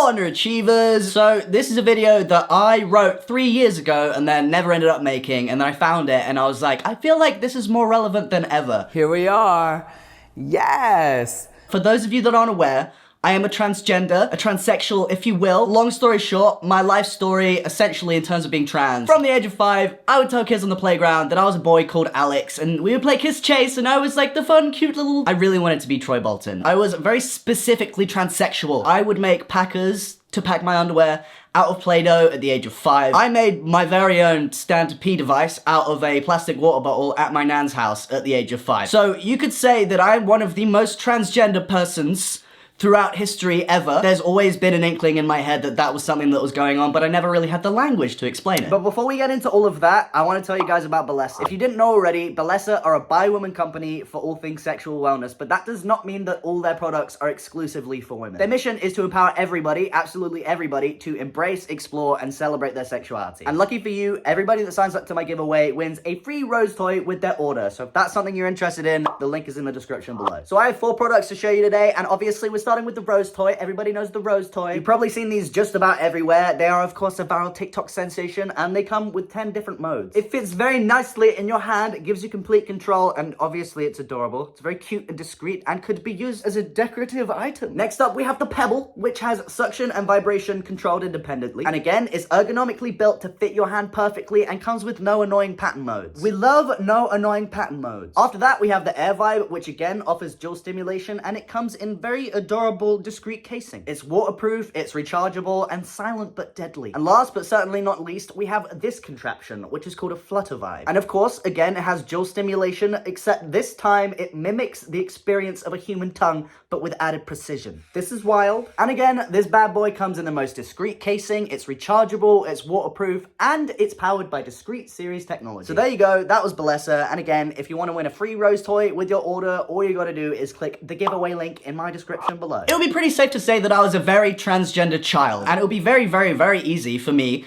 Hello underachievers! So this is a video that I wrote 3 years ago and then never ended up making, and then I found it and I was like, I feel like this is more relevant than ever. Here we are. Yes! For those of you that aren't aware, I am a transgender, a transsexual, if you will. Long story short, my life story, essentially in terms of being trans. From the age of 5, I would tell kids on the playground that I was a boy called Alex, and we would play Kiss Chase, and I was like the fun, cute little... I really wanted to be Troy Bolton. I was very specifically transsexual. I would make packers to pack my underwear out of Play-Doh at the age of 5. I made my very own stand-to-pee device out of a plastic water bottle at my nan's house at the age of 5. So you could say that I'm one of the most transgender persons throughout history ever. There's always been an inkling in my head that that was something that was going on, but I never really had the language to explain it. But before we get into all of that, I want to tell you guys about Bellesa. If you didn't know already, Bellesa are a bi-woman company for all things sexual wellness, but that does not mean that all their products are exclusively for women. Their mission is to empower everybody, absolutely everybody, to embrace, explore, and celebrate their sexuality. And lucky for you, everybody that signs up to my giveaway wins a free rose toy with their order. So if that's something you're interested in, the link is in the description below. So I have 4 products to show you today, and obviously we're starting with the rose toy. Everybody knows the rose toy. You've probably seen these just about everywhere. They are, of course, a viral TikTok sensation, and they come with 10 different modes. It fits very nicely in your hand. It gives you complete control, and obviously it's adorable. It's very cute and discreet, and could be used as a decorative item. Next up, we have the Pebble, which has suction and vibration controlled independently, and again, is ergonomically built to fit your hand perfectly, and comes with no annoying pattern modes. We love no annoying pattern modes. After that, we have the Air Vibe, which again offers dual stimulation, and it comes in very adorable, discreet casing. It's waterproof, it's rechargeable, and silent but deadly. And last but certainly not least, we have this contraption, which is called a Flutter Vibe. And of course, again, it has dual stimulation, except this time it mimics the experience of a human tongue, but with added precision. This is wild. And again, this bad boy comes in the most discreet casing, it's rechargeable, it's waterproof, and it's powered by discreet series technology. So there you go, that was Bellesa. And again, if you want to win a free rose toy with your order, all you gotta do is click the giveaway link in my description below. It'll be pretty safe to say that I was a very transgender child, and it would be very, very, very easy for me,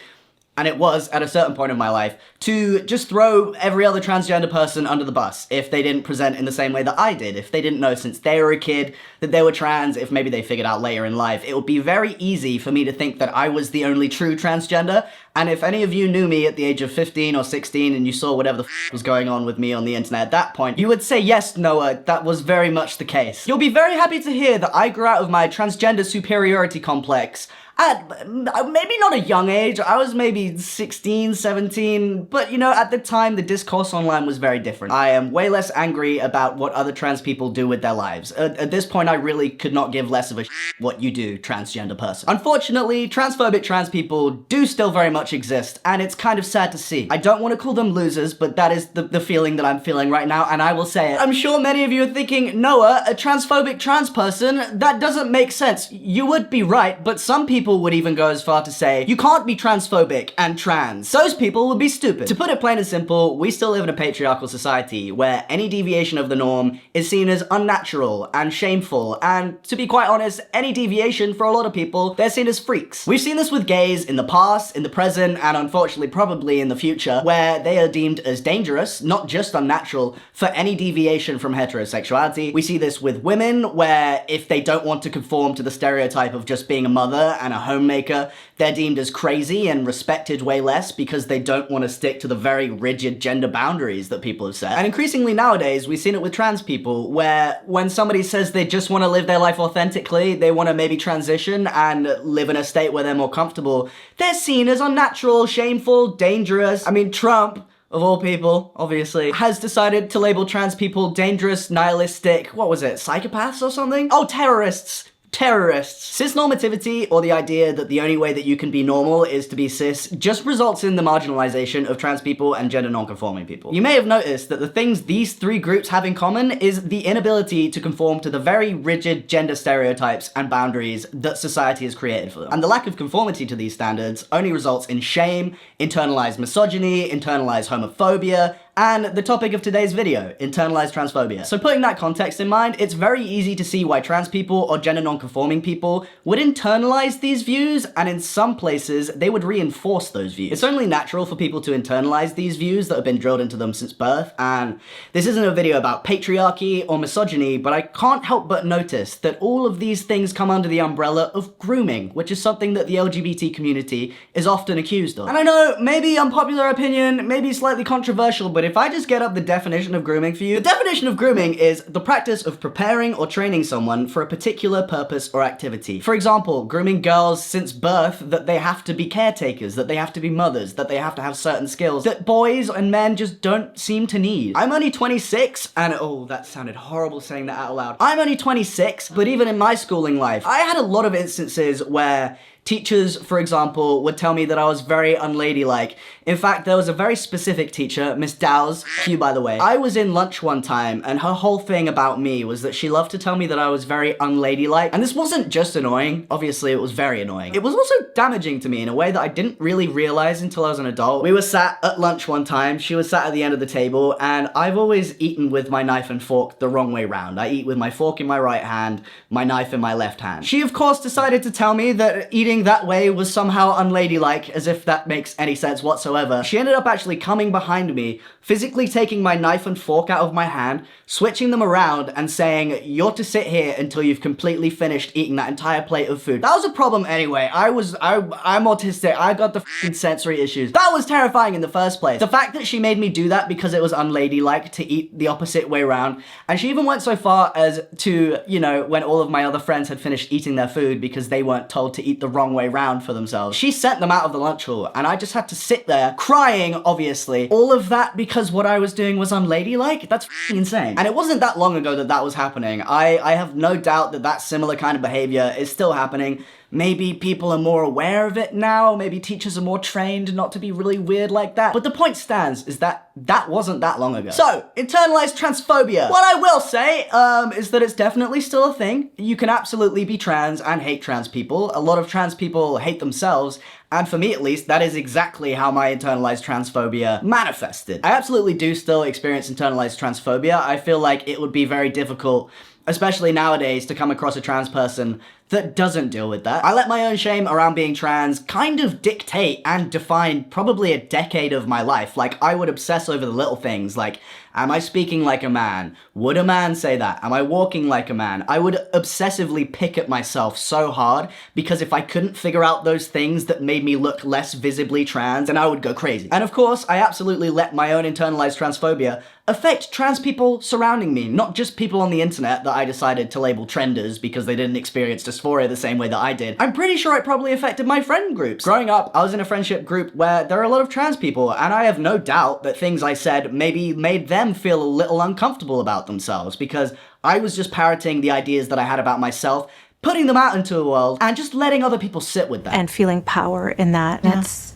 and it was at a certain point in my life, to just throw every other transgender person under the bus if they didn't present in the same way that I did, if they didn't know since they were a kid that they were trans, if maybe they figured out later in life. It would be very easy for me to think that I was the only true transgender, and if any of you knew me at the age of 15 or 16 and you saw whatever the was going on with me on the internet at that point, you would say, yes, Noah, that was very much the case. You'll be very happy to hear that I grew out of my transgender superiority complex at maybe not a young age. I was maybe 16, 17, but you know, at the time, the discourse online was very different. I am way less angry about what other trans people do with their lives. At this point, I really could not give less of a what you do, transgender person. Unfortunately, transphobic trans people do still very much exist, and it's kind of sad to see. I don't want to call them losers, but that is the feeling that I'm feeling right now, and I will say it. I'm sure many of you are thinking, Noah, a transphobic trans person, that doesn't make sense. You would be right, but some people would even go as far to say, you can't be transphobic and trans. Those people would be stupid. To put it plain and simple, we still live in a patriarchal society where any deviation of the norm is seen as unnatural and shameful, and to be quite honest, any deviation for a lot of people, they're seen as freaks. We've seen this with gays in the past, in the present, and unfortunately probably in the future, where they are deemed as dangerous, not just unnatural, for any deviation from heterosexuality. We see this with women, where if they don't want to conform to the stereotype of just being a mother and a homemaker, they're deemed as crazy and respected way less because they don't want to stick to the very rigid gender boundaries that people have set. And increasingly nowadays, we've seen it with trans people, where when somebody says they just want to live their life authentically, they want to maybe transition and live in a state where they're more comfortable, they're seen as unnatural, shameful, dangerous. I mean, Trump, of all people, obviously, has decided to label trans people dangerous, nihilistic, what was it, psychopaths or something? Oh, terrorists. Terrorists. Cisnormativity, or the idea that the only way that you can be normal is to be cis, just results in the marginalization of trans people and gender non-conforming people. You may have noticed that the things these 3 groups have in common is the inability to conform to the very rigid gender stereotypes and boundaries that society has created for them. And the lack of conformity to these standards only results in shame, internalized misogyny, internalized homophobia, and the topic of today's video, internalized transphobia. So putting that context in mind, it's very easy to see why trans people or gender non-conforming people would internalize these views, and in some places, they would reinforce those views. It's only natural for people to internalize these views that have been drilled into them since birth, and this isn't a video about patriarchy or misogyny, but I can't help but notice that all of these things come under the umbrella of grooming, which is something that the LGBT community is often accused of. And I know, maybe unpopular opinion, maybe slightly controversial, but if I just get up the definition of grooming for you, the definition of grooming is the practice of preparing or training someone for a particular purpose or activity. For example, grooming girls since birth that they have to be caretakers, that they have to be mothers, that they have to have certain skills that boys and men just don't seem to need. I'm only 26, and oh, that sounded horrible saying that out loud. I'm only 26, but even in my schooling life, I had a lot of instances where teachers, for example, would tell me that I was very unladylike. In fact, there was a very specific teacher, Miss Dow's, Q by the way. I was in lunch one time, and her whole thing about me was that she loved to tell me that I was very unladylike. And this wasn't just annoying, obviously it was very annoying. It was also damaging to me in a way that I didn't really realize until I was an adult. We were sat at lunch one time, she was sat at the end of the table, and I've always eaten with my knife and fork the wrong way round. I eat with my fork in my right hand, my knife in my left hand. She of course decided to tell me that eating that way was somehow unladylike, as if that makes any sense whatsoever. She ended up actually coming behind me, physically taking my knife and fork out of my hand, switching them around and saying, "You're to sit here until you've completely finished eating that entire plate of food." That was a problem anyway. I'm autistic, I got the f***ing sensory issues. That was terrifying in the first place. The fact that she made me do that because it was unladylike to eat the opposite way around, and she even went so far as to, you know, when all of my other friends had finished eating their food because they weren't told to eat the wrong way round for themselves, she sent them out of the lunch hall, and I just had to sit there crying, obviously. All of that because what I was doing was unladylike? That's f***ing insane. And it wasn't that long ago that that was happening. I have no doubt that that similar kind of behavior is still happening. Maybe people are more aware of it now, maybe teachers are more trained not to be really weird like that. But the point stands is that that wasn't that long ago. So, internalized transphobia. What I will say is that it's definitely still a thing. You can absolutely be trans and hate trans people. A lot of trans people hate themselves, and for me at least, that is exactly how my internalized transphobia manifested. I absolutely do still experience internalized transphobia. I feel like it would be very difficult, especially nowadays, to come across a trans person that doesn't deal with that. I let my own shame around being trans kind of dictate and define probably a decade of my life. Like, I would obsess over the little things, like, am I speaking like a man? Would a man say that? Am I walking like a man? I would obsessively pick at myself so hard, because if I couldn't figure out those things that made me look less visibly trans, then I would go crazy. And of course, I absolutely let my own internalized transphobia affect trans people surrounding me, not just people on the internet that I decided to label trenders because they didn't experience dysphoria the same way that I did. I'm pretty sure it probably affected my friend groups. Growing up, I was in a friendship group where there are a lot of trans people, and I have no doubt that things I said maybe made them feel a little uncomfortable about themselves, because I was just parroting the ideas that I had about myself, putting them out into the world, and just letting other people sit with that. And feeling power in that. Yeah. That's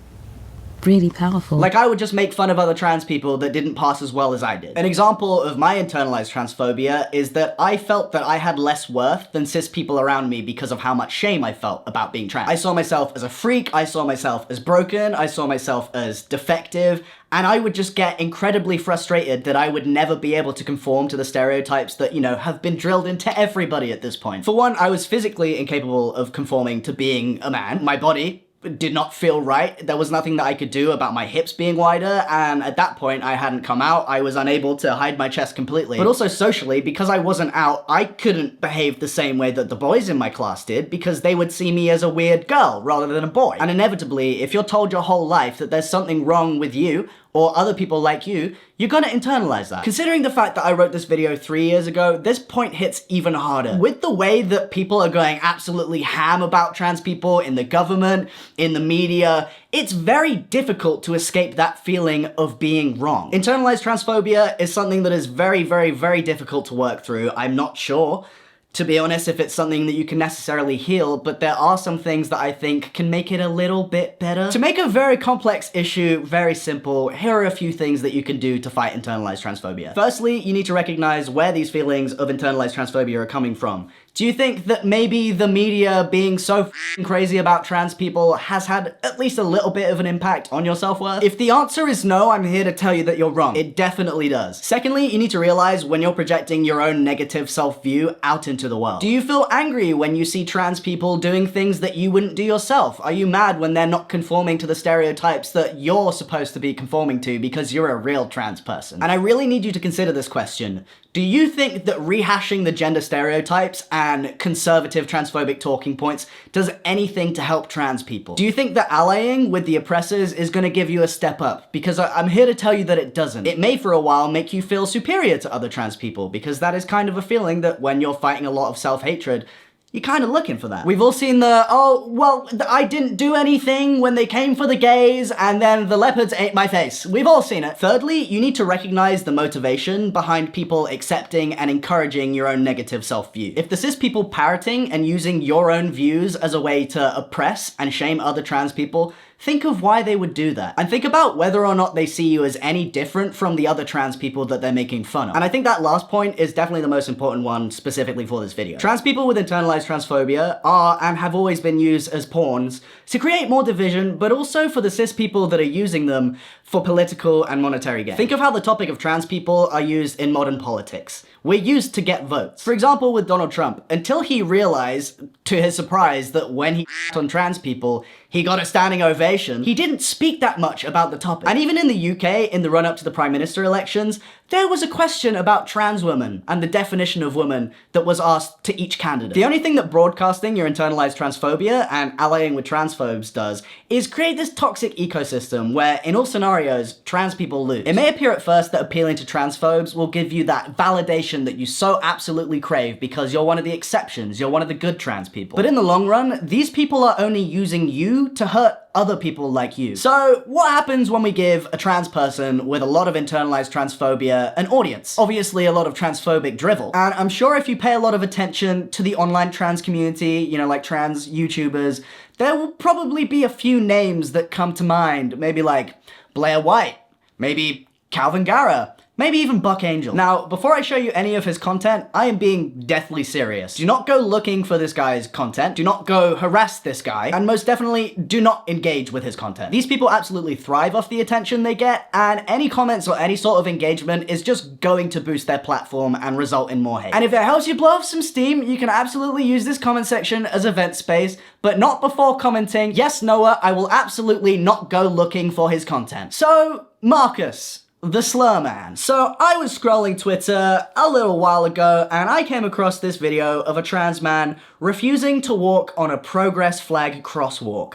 really powerful. Like, I would just make fun of other trans people that didn't pass as well as I did. An example of my internalized transphobia is that I felt that I had less worth than cis people around me because of how much shame I felt about being trans. I saw myself as a freak, I saw myself as broken, I saw myself as defective, and I would just get incredibly frustrated that I would never be able to conform to the stereotypes that, you know, have been drilled into everybody at this point. For one, I was physically incapable of conforming to being a man. My body did not feel right. There was nothing that I could do about my hips being wider, and at that point I hadn't come out. I was unable to hide my chest completely. But also socially, because I wasn't out, I couldn't behave the same way that the boys in my class did, because they would see me as a weird girl rather than a boy. And inevitably, if you're told your whole life that there's something wrong with you, or other people like you, you're gonna internalize that. Considering the fact that I wrote this video 3 years ago, this point hits even harder. With the way that people are going absolutely ham about trans people in the government, in the media, it's very difficult to escape that feeling of being wrong. Internalized transphobia is something that is very, very, very difficult to work through. I'm not sure, to be honest, if it's something that you can necessarily heal, but there are some things that I think can make it a little bit better. To make a very complex issue very simple, here are a few things that you can do to fight internalized transphobia. Firstly, you need to recognize where these feelings of internalized transphobia are coming from. Do you think that maybe the media being so crazy about trans people has had at least a little bit of an impact on your self-worth? If the answer is no, I'm here to tell you that you're wrong. It definitely does. Secondly, you need to realize when you're projecting your own negative self-view out into the world. Do you feel angry when you see trans people doing things that you wouldn't do yourself? Are you mad when they're not conforming to the stereotypes that you're supposed to be conforming to because you're a real trans person? And I really need you to consider this question. Do you think that rehashing the gender stereotypes and conservative transphobic talking points does anything to help trans people? Do you think that allying with the oppressors is going to give you a step up? Because I'm here to tell you that it doesn't. It may for a while make you feel superior to other trans people, because that is kind of a feeling that when you're fighting a lot of self-hatred, you're kind of looking for that. We've all seen the, oh, well, I didn't do anything when they came for the gays and then the leopards ate my face. We've all seen it. Thirdly, you need to recognize the motivation behind people accepting and encouraging your own negative self-view. If the cis people parroting and using your own views as a way to oppress and shame other trans people, think of why they would do that. And think about whether or not they see you as any different from the other trans people that they're making fun of. And I think that last point is definitely the most important one specifically for this video. Trans people with internalized transphobia are and have always been used as pawns to create more division, but also for the cis people that are using them for political and monetary gain. Think of how the topic of trans people are used in modern politics. We're used to get votes. For example, with Donald Trump, until he realized, to his surprise, that when he on trans people, he got a standing ovation, he didn't speak that much about the topic. And even in the UK, in the run-up to the Prime Minister elections, there was a question about trans women and the definition of woman that was asked to each candidate. The only thing that broadcasting your internalized transphobia and allying with transphobes does is create this toxic ecosystem where, in all scenarios, trans people lose. It may appear at first that appealing to transphobes will give you that validation that you so absolutely crave because you're one of the exceptions, you're one of the good trans people. But in the long run, these people are only using you to hurt other people like you. So what happens when we give a trans person with a lot of internalized transphobia an audience? Obviously a lot of transphobic drivel. And I'm sure if you pay a lot of attention to the online trans community, you know, like trans YouTubers, there will probably be a few names that come to mind. Maybe like Blair White, maybe Calvin Garra, maybe even Buck Angel. Now, before I show you any of his content, I am being deathly serious. Do not go looking for this guy's content, do not go harass this guy, and most definitely do not engage with his content. These people absolutely thrive off the attention they get, and any comments or any sort of engagement is just going to boost their platform and result in more hate. And if it helps you blow off some steam, you can absolutely use this comment section as a vent space, but not before commenting, yes, Noah, I will absolutely not go looking for his content. So, Marcus, the Slur Man. So I was scrolling Twitter a little while ago and I came across this video of a trans man refusing to walk on a progress flag crosswalk.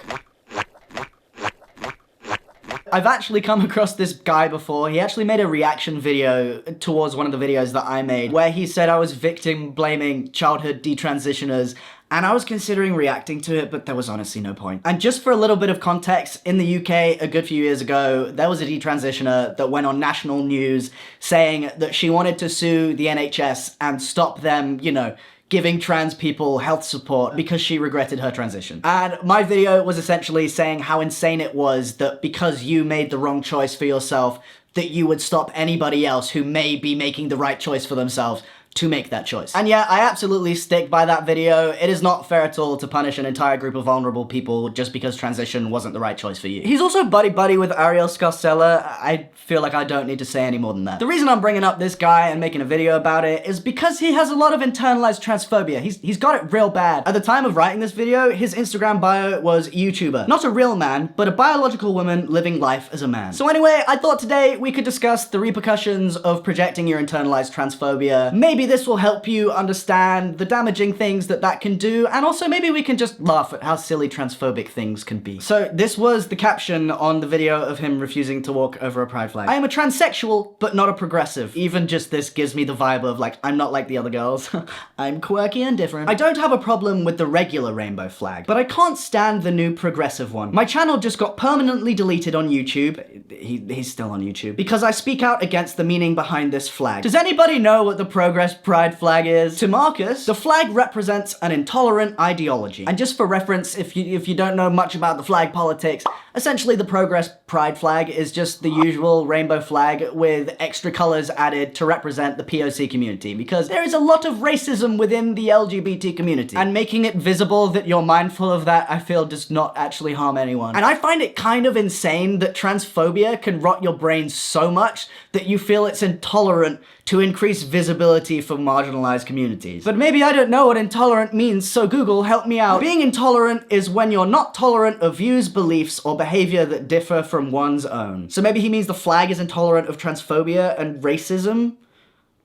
I've actually come across this guy before. He actually made a reaction video towards one of the videos that I made where he said I was victim blaming childhood detransitioners, and I was considering reacting to it, but there was honestly no point. And just for a little bit of context, in the UK a good few years ago, there was a detransitioner that went on national news saying that she wanted to sue the NHS and stop them, you know, giving trans people health support because she regretted her transition. And my video was essentially saying how insane it was that because you made the wrong choice for yourself, that you would stop anybody else who may be making the right choice for themselves to make that choice. And yeah, I absolutely stick by that video. It is not fair at all to punish an entire group of vulnerable people just because transition wasn't the right choice for you. He's also buddy-buddy with Ariel Scarcella. I feel like I don't need to say any more than that. The reason I'm bringing up this guy and making a video about it is because he has a lot of internalized transphobia. He's got it real bad. At the time of writing this video, his Instagram bio was YouTuber. Not a real man, but a biological woman living life as a man. So anyway, I thought today we could discuss the repercussions of projecting your internalized transphobia. Maybe this will help you understand the damaging things that can do, and also maybe we can just laugh at how silly transphobic things can be. So this was the caption on the video of him refusing to walk over a pride flag. I am a transsexual, but not a progressive. Even just this gives me the vibe of like, I'm not like the other girls. I'm quirky and different. I don't have a problem with the regular rainbow flag, but I can't stand the new progressive one. My channel just got permanently deleted on YouTube. He's still on YouTube. Because I speak out against the meaning behind this flag. Does anybody know what the progress pride flag is. To Marcus, the flag represents an intolerant ideology. And just for reference, if you don't know much about the flag politics, essentially the progress pride flag is just the usual rainbow flag with extra colors added to represent the POC community, because there is a lot of racism within the LGBT community. And making it visible that you're mindful of that, I feel, does not actually harm anyone. And I find it kind of insane that transphobia can rot your brain so much that you feel it's intolerant to increase visibility for marginalized communities. But maybe I don't know what intolerant means, so Google, help me out. Being intolerant is when you're not tolerant of views, beliefs, or behavior that differ from one's own. So maybe he means the flag is intolerant of transphobia and racism,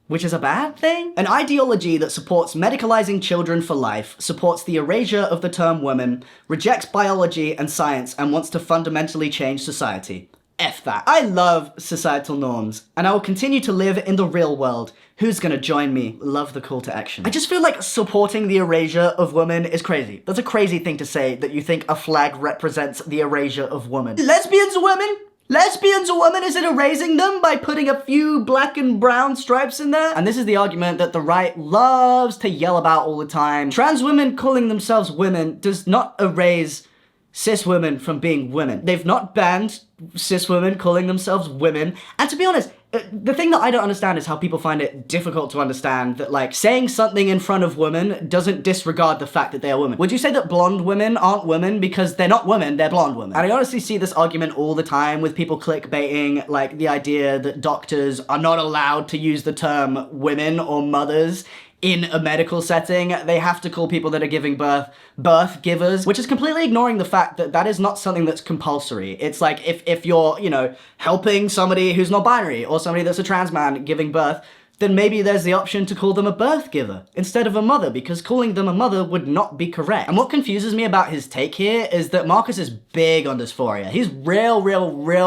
which is a bad thing? An ideology that supports medicalizing children for life, supports the erasure of the term woman, rejects biology and science, and wants to fundamentally change society. F that. I love societal norms, and I will continue to live in the real world. Who's gonna join me? Love the call to action. I just feel like supporting the erasure of women is crazy. That's a crazy thing to say, that you think a flag represents the erasure of women. Lesbians are women? Lesbians are women? Is it erasing them by putting a few black and brown stripes in there? And this is the argument that the right loves to yell about all the time. Trans women calling themselves women does not erase cis women from being women. They've not banned cis women calling themselves women. And to be honest, the thing that I don't understand is how people find it difficult to understand that, like, saying something in front of women doesn't disregard the fact that they are women. Would you say that blonde women aren't women because they're not women, they're blonde women? And I honestly see this argument all the time with people clickbaiting, like the idea that doctors are not allowed to use the term women or mothers in a medical setting. They have to call people that are giving birth givers, which is completely ignoring the fact that that is not something that's compulsory. It's like if you're, you know, helping somebody who's not binary or somebody that's a trans man giving birth, then maybe there's the option to call them a birth giver instead of a mother, because calling them a mother would not be correct. And what confuses me about his take here is that Marcus is big on dysphoria. He's real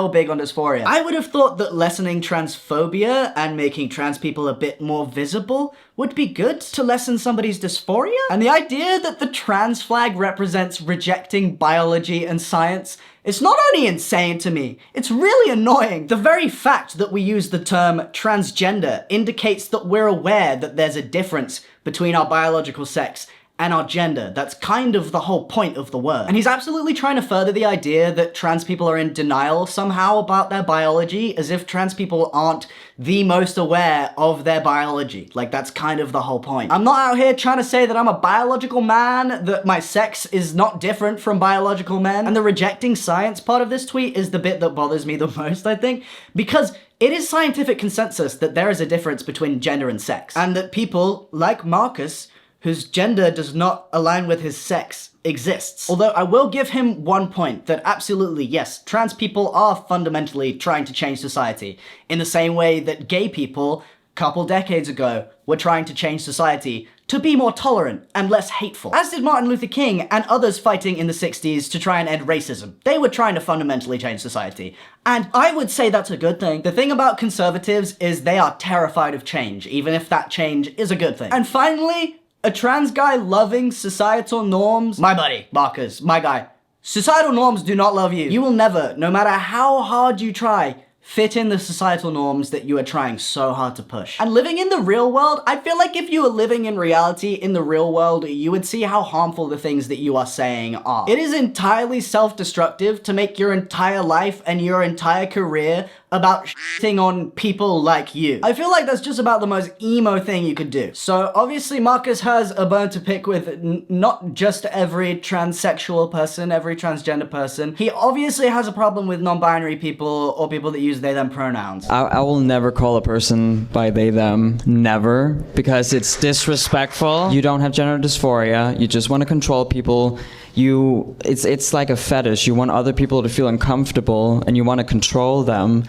big on dysphoria. I would have thought that lessening transphobia and making trans people a bit more visible would be good to lessen somebody's dysphoria. And the idea that the trans flag represents rejecting biology and science, it's not only insane to me, it's really annoying. The very fact that we use the term transgender indicates that we're aware that there's a difference between our biological sex and our gender. That's kind of the whole point of the word. And he's absolutely trying to further the idea that trans people are in denial somehow about their biology, as if trans people aren't the most aware of their biology. Like, that's kind of the whole point. I'm not out here trying to say that I'm a biological man, that my sex is not different from biological men. And the rejecting science part of this tweet is the bit that bothers me the most, I think, because it is scientific consensus that there is a difference between gender and sex, and that people like Marcus, whose gender does not align with his sex, exists. Although I will give him one point, that absolutely, yes, trans people are fundamentally trying to change society, in the same way that gay people, a couple decades ago, were trying to change society to be more tolerant and less hateful. As did Martin Luther King and others fighting in the 60s to try and end racism. They were trying to fundamentally change society. And I would say that's a good thing. The thing about conservatives is they are terrified of change, even if that change is a good thing. And finally, a trans guy loving societal norms. My buddy, Marcus, my guy. Societal norms do not love you. You will never, no matter how hard you try, fit in the societal norms that you are trying so hard to push. And living in the real world, I feel like if you were living in reality in the real world, you would see how harmful the things that you are saying are. It is entirely self-destructive to make your entire life and your entire career about shitting on people like you. I feel like that's just about the most emo thing you could do. So obviously Marcus has a bone to pick with not just every transsexual person, every transgender person. He obviously has a problem with non-binary people or people that use they, them pronouns. I will never call a person by they, them. Never. Because it's disrespectful. You don't have gender dysphoria. You just want to control people. It's like a fetish. You want other people to feel uncomfortable and you want to control them.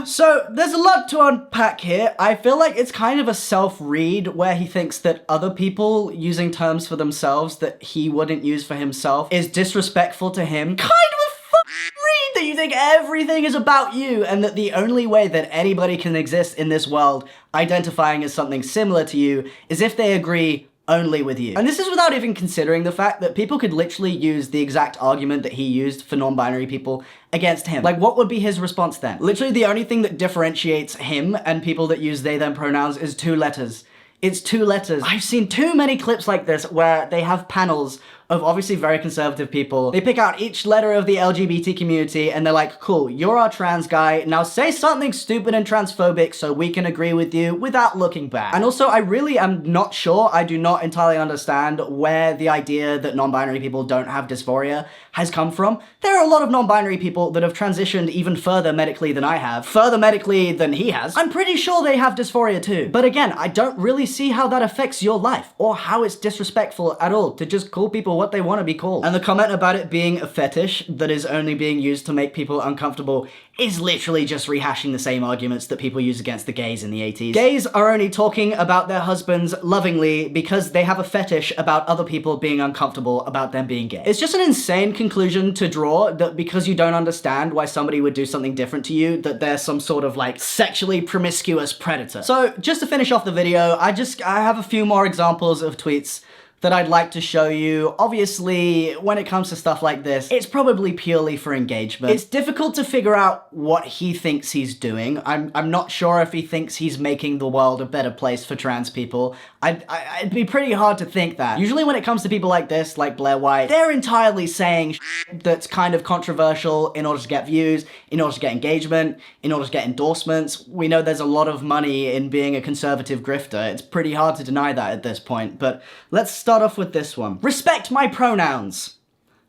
So there's a lot to unpack here. I feel like it's kind of a self-read where he thinks that other people using terms for themselves that he wouldn't use for himself is disrespectful to him. Kind of a read that you think everything is about you and that the only way that anybody can exist in this world identifying as something similar to you is if they agree only with you. And this is without even considering the fact that people could literally use the exact argument that he used for non-binary people against him. Like, what would be his response then? Literally the only thing that differentiates him and people that use they, them pronouns is 2 letters. It's 2 letters. I've seen too many clips like this where they have panels of obviously very conservative people. They pick out each letter of the LGBT community and they're like, cool, you're our trans guy, now say something stupid and transphobic so we can agree with you without looking back. And also, I really am not sure, I do not entirely understand where the idea that non-binary people don't have dysphoria has come from. There are a lot of non-binary people that have transitioned even further medically than I have, further medically than he has. I'm pretty sure they have dysphoria too. But again, I don't really see how that affects your life or how it's disrespectful at all to just call people what they want to be called. And the comment about it being a fetish that is only being used to make people uncomfortable is literally just rehashing the same arguments that people use against the gays in the 80s. Gays are only talking about their husbands lovingly because they have a fetish about other people being uncomfortable about them being gay. It's just an insane conclusion to draw that because you don't understand why somebody would do something different to you, that they're some sort of like sexually promiscuous predator. So just to finish off the video, I have a few more examples of tweets that I'd like to show you. Obviously, when it comes to stuff like this, it's probably purely for engagement. It's difficult to figure out what he thinks he's doing. I'm not sure if he thinks he's making the world a better place for trans people. It'd be pretty hard to think that. Usually when it comes to people like this, like Blair White, they're entirely saying shit that's kind of controversial in order to get views, in order to get engagement, in order to get endorsements. We know there's a lot of money in being a conservative grifter. It's pretty hard to deny that at this point, but let's start off with this one. Respect my pronouns.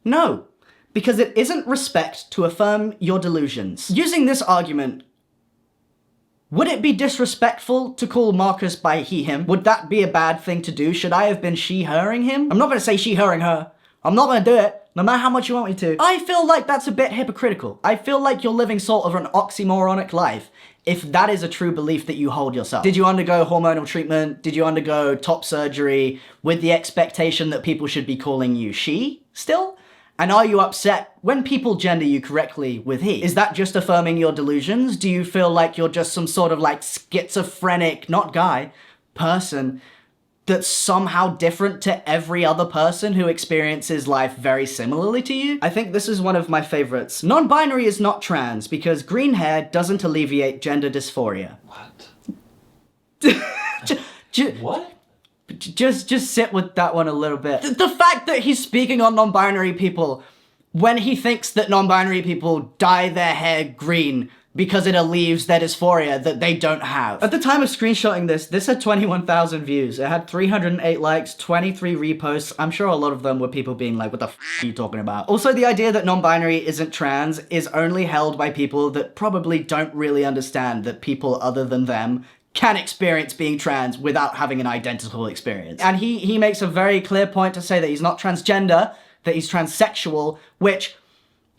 No, because it isn't respect to affirm your delusions. Using this argument, would it be disrespectful to call Marcus by he, him? Would that be a bad thing to do? Should I have been she, herring him? I'm not gonna say she, herring her. I'm not gonna do it, no matter how much you want me to. I feel like that's a bit hypocritical. I feel like you're living sort of an oxymoronic life if that is a true belief that you hold yourself. Did you undergo hormonal treatment? Did you undergo top surgery with the expectation that people should be calling you she still? And are you upset when people gender you correctly with he? Is that just affirming your delusions? Do you feel like you're just some sort of like schizophrenic, not guy, person that's somehow different to every other person who experiences life very similarly to you? I think this is one of my favorites. Non-binary is not trans because green hair doesn't alleviate gender dysphoria. What? What? Just sit with that one a little bit. The fact that he's speaking on non-binary people when he thinks that non-binary people dye their hair green because it alleviates their dysphoria that they don't have. At the time of screenshotting this had 21,000 views. It had 308 likes, 23 reposts. I'm sure a lot of them were people being like, what the f are you talking about? Also, the idea that non-binary isn't trans is only held by people that probably don't really understand that people other than them can experience being trans without having an identical experience. And he makes a very clear point to say that he's not transgender, that he's transsexual, which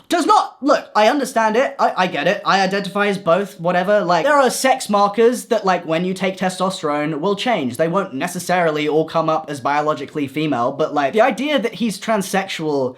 does not, look, I understand it, I get it, I identify as both, whatever, like, there are sex markers that, like, when you take testosterone will change. They won't necessarily all come up as biologically female, but, like, the idea that he's transsexual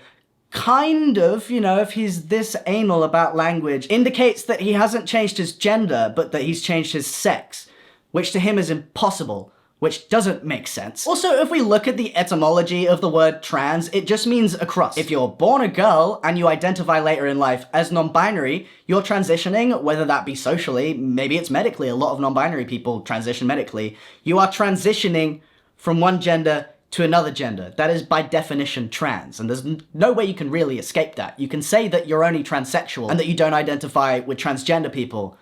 kind of, you know, if he's this anal about language, indicates that he hasn't changed his gender, but that he's changed his sex, which to him is impossible. Which doesn't make sense. Also, if we look at the etymology of the word trans, it just means across. If you're born a girl and you identify later in life as non-binary, you're transitioning, whether that be socially, maybe it's medically, a lot of non-binary people transition medically. You are transitioning from one gender to another gender. That is by definition trans, and there's no way you can really escape that. You can say that you're only transsexual and that you don't identify with transgender people.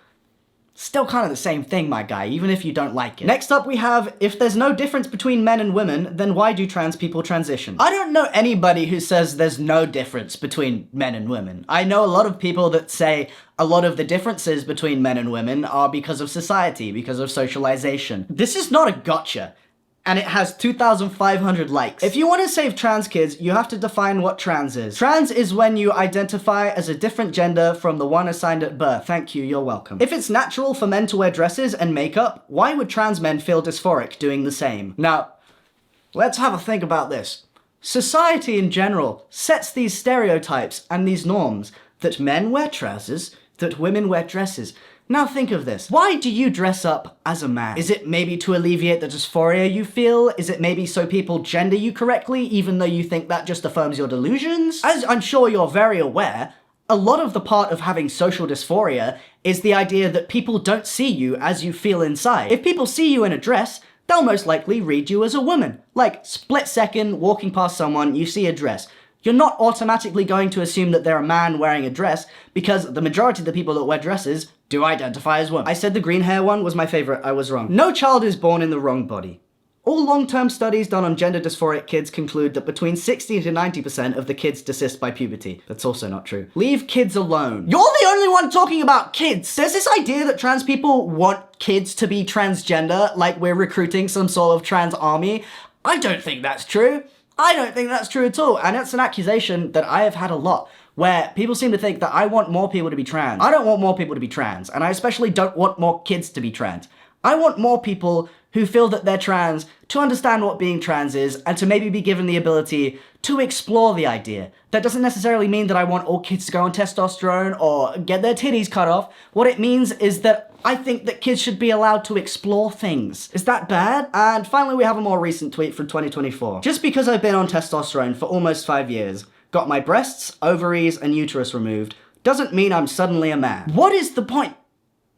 Still kind of the same thing, my guy, even if you don't like it. Next up we have, if there's no difference between men and women, then why do trans people transition? I don't know anybody who says there's no difference between men and women. I know a lot of people that say a lot of the differences between men and women are because of society, because of socialization. This is not a gotcha. And it has 2,500 likes. If you want to save trans kids, you have to define what trans is. Trans is when you identify as a different gender from the one assigned at birth. Thank you, you're welcome. If it's natural for men to wear dresses and makeup, why would trans men feel dysphoric doing the same? Now, let's have a think about this. Society in general sets these stereotypes and these norms that men wear trousers, that women wear dresses. Now think of this. Why do you dress up as a man? Is it maybe to alleviate the dysphoria you feel? Is it maybe so people gender you correctly, even though you think that just affirms your delusions? As I'm sure you're very aware, a lot of the part of having social dysphoria is the idea that people don't see you as you feel inside. If people see you in a dress, they'll most likely read you as a woman. Like, split second, walking past someone, you see a dress. You're not automatically going to assume that they're a man wearing a dress, because the majority of the people that wear dresses do identify as women. I said the green hair one was my favorite, I was wrong. No child is born in the wrong body. All long-term studies done on gender dysphoric kids conclude that between 60 to 90% of the kids desist by puberty. That's also not true. Leave kids alone. You're the only one talking about kids! There's this idea that trans people want kids to be transgender, like we're recruiting some sort of trans army. I don't think that's true. I don't think that's true at all, and it's an accusation that I have had a lot, where people seem to think that I want more people to be trans. I don't want more people to be trans, and I especially don't want more kids to be trans. I want more people who feel that they're trans to understand what being trans is and to maybe be given the ability to explore the idea. That doesn't necessarily mean that I want all kids to go on testosterone or get their titties cut off. What it means is that I think that kids should be allowed to explore things. Is that bad? And finally, we have a more recent tweet from 2024. Just because I've been on testosterone for almost 5 years, got my breasts, ovaries, and uterus removed, doesn't mean I'm suddenly a man. What is the point?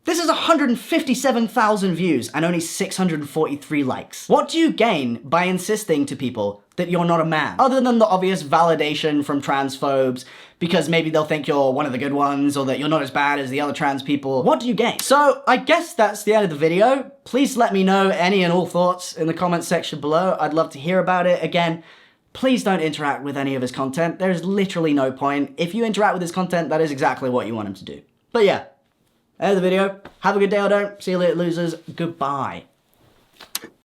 This is 157,000 views and only 643 likes. What do you gain by insisting to people that you're not a man? Other than the obvious validation from transphobes, because maybe they'll think you're one of the good ones or that you're not as bad as the other trans people. What do you gain? So I guess that's the end of the video. Please let me know any and all thoughts in the comments section below. I'd love to hear about it. Again, please don't interact with any of his content. There's literally no point. If you interact with his content, that is exactly what you want him to do. But yeah. End of the video. Have a good day or don't. See you later, losers. Goodbye.